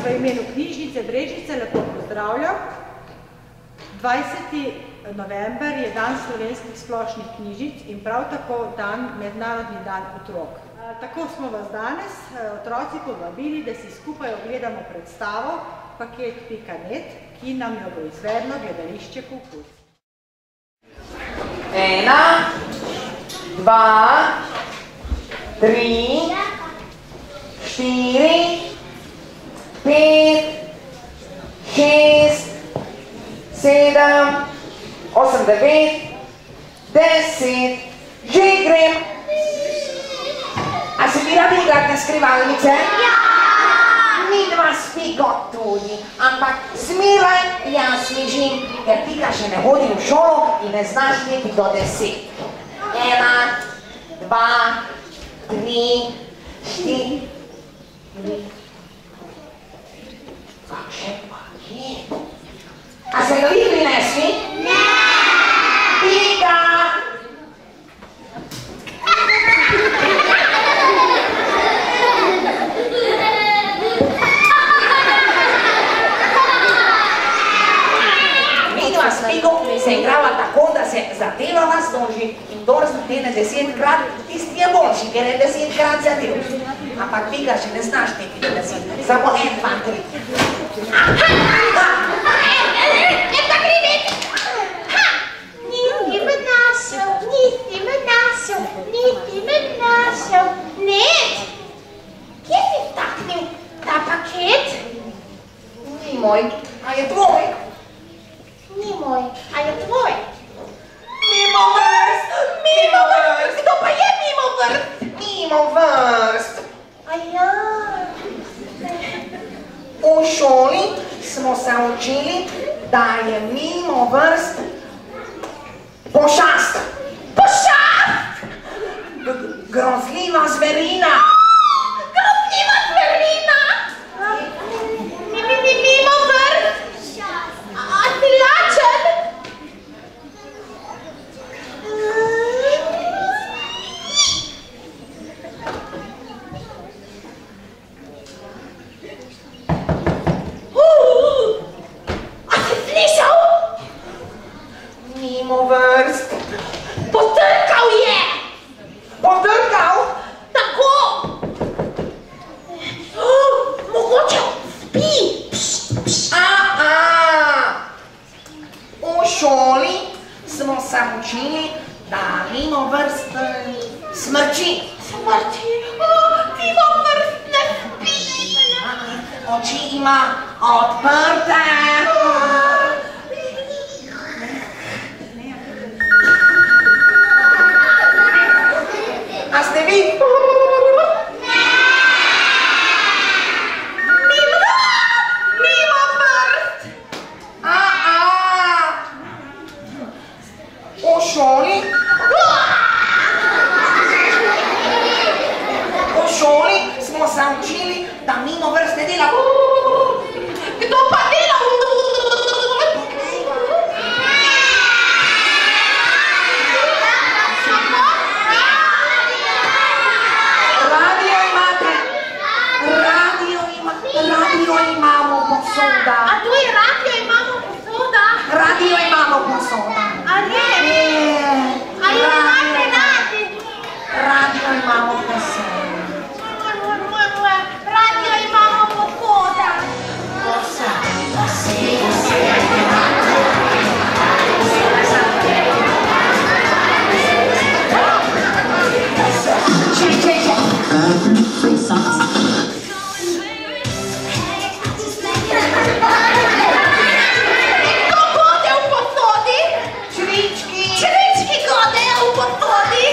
v imenu knjižnice Brežice lepo pozdravljam. 20. november je dan slovenskih splošnih knjižnic in prav tako mednarodni dan otrok. Tako smo vas danes, otroci, povabili, da si skupaj ogledamo predstavo Paket.net, ki nam jo bo izvedlo gledališče Kukus. 1, 2, 3, 4, 5, 6, 7, 8, 9, 10, že grem. A se mi radi igrati na skrivalnice? Ja! Midva Spiko tudi, ampak smiraj, jaz smižim, ker Pika še ne hodi v šolo in ne znaš niti do 10. 1, 2, 3, 4, 5, še paket. A se ga vi prinesli? Ne! Pika! Midva s Piko se igrava tako, da se zadevava znoži in kdor zadene 10krat, tisti je boljši, ker je 10krat zadev. Ampak Pika še ne znaš niti do 10, samo 1, 2, 3. Niti me našel. Ned, kje ti vtaknil ta paket? Ni moj, a je tvoj? Ni moj, a je tvoj? Mimo vrst! Mimo vrst! Kdo pa je mimo vrst? Mimo vrst! A ja. V šoli smo se učili, da je mimo vrst pošast. Pošast! Grozljiva zverina. Grozljiva zverina? Mimo vrst? A si lačen? A si slišal? Mimo vrst. Potrkal je! Potrkal? Tako! Mogoče spi! V šoli smo se učili, da mimo vrst smrči. Smrči? Mimo vrst ne spi! Oči ima odprte. A ste vi? Mimo vrst! V šoli smo se učili, da mimo vrst ne dela. Kdo pa dela? Radio imamo posoda. A tu je radio imamo posoda? Radio imamo posoda. A ne? A je Radio imamo posoda. Radio imamo posoda. Črički! Črički godejo v posodi.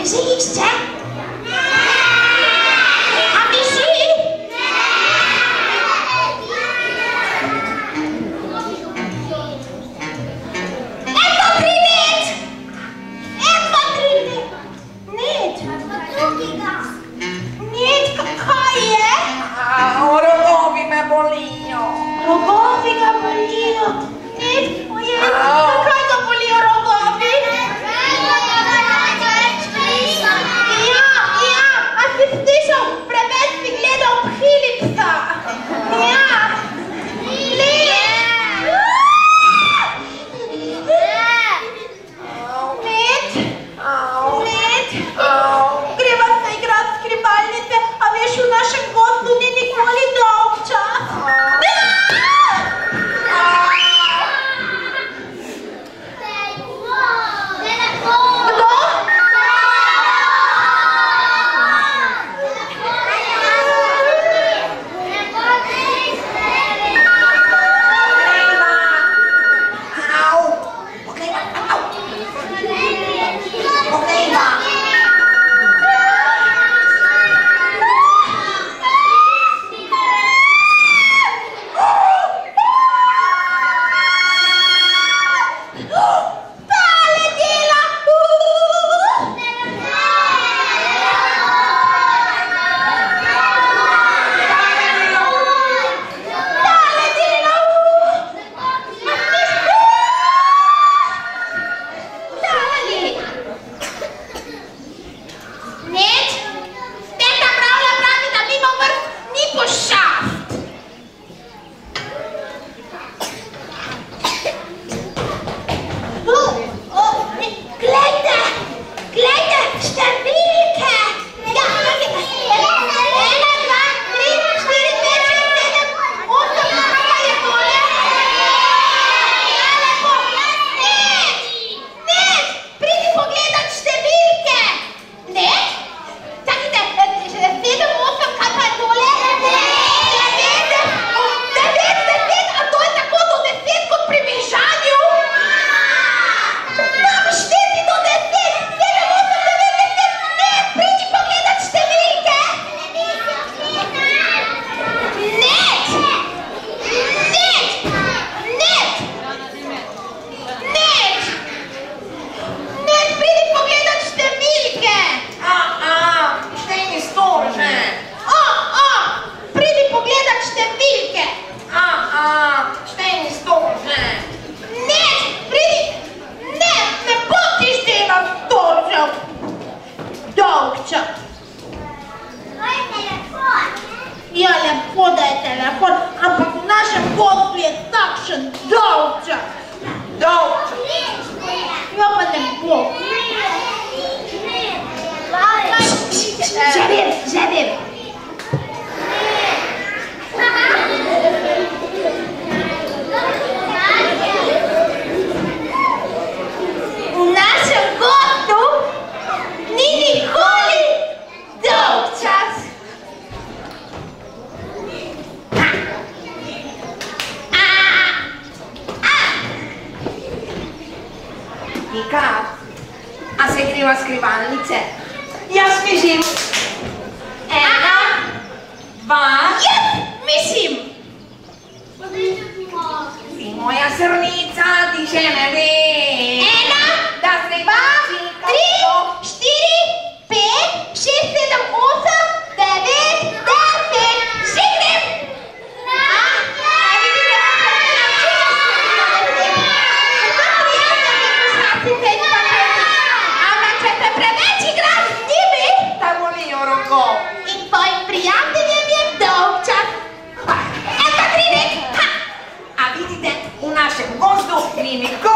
Rzeczywiście? A misi? Rogovi me bolijo. Rogovi ga bolijo. Zakaj ga bolijo rogovi? Ja, a si slišal, preveč si gledal Philipsa. Ja. Greva se igrat skrivalnice, a veš, v našem gozdu ni nikoli dolg čas. Kdo? Ja, lepo, da je telefon, ampak v našem gozdu je takšen dolgčas. Dolgčas? Ja, pa ne bo. Že vem. V našem gozdu ni nikoli dolgčas. Nika, a se greva skrivalnice? Jaz mišim. Ena, dva. Jaz mišim. Si moja srnica, ti še ne veš. Ena, da se bavi, 3, 4, 5, 6, 7, 8, 9, 10. Že grem. In tvojim prijateljem je dolgčas. Eto, Trinek! A vidite, v našem gozdu ni nikoli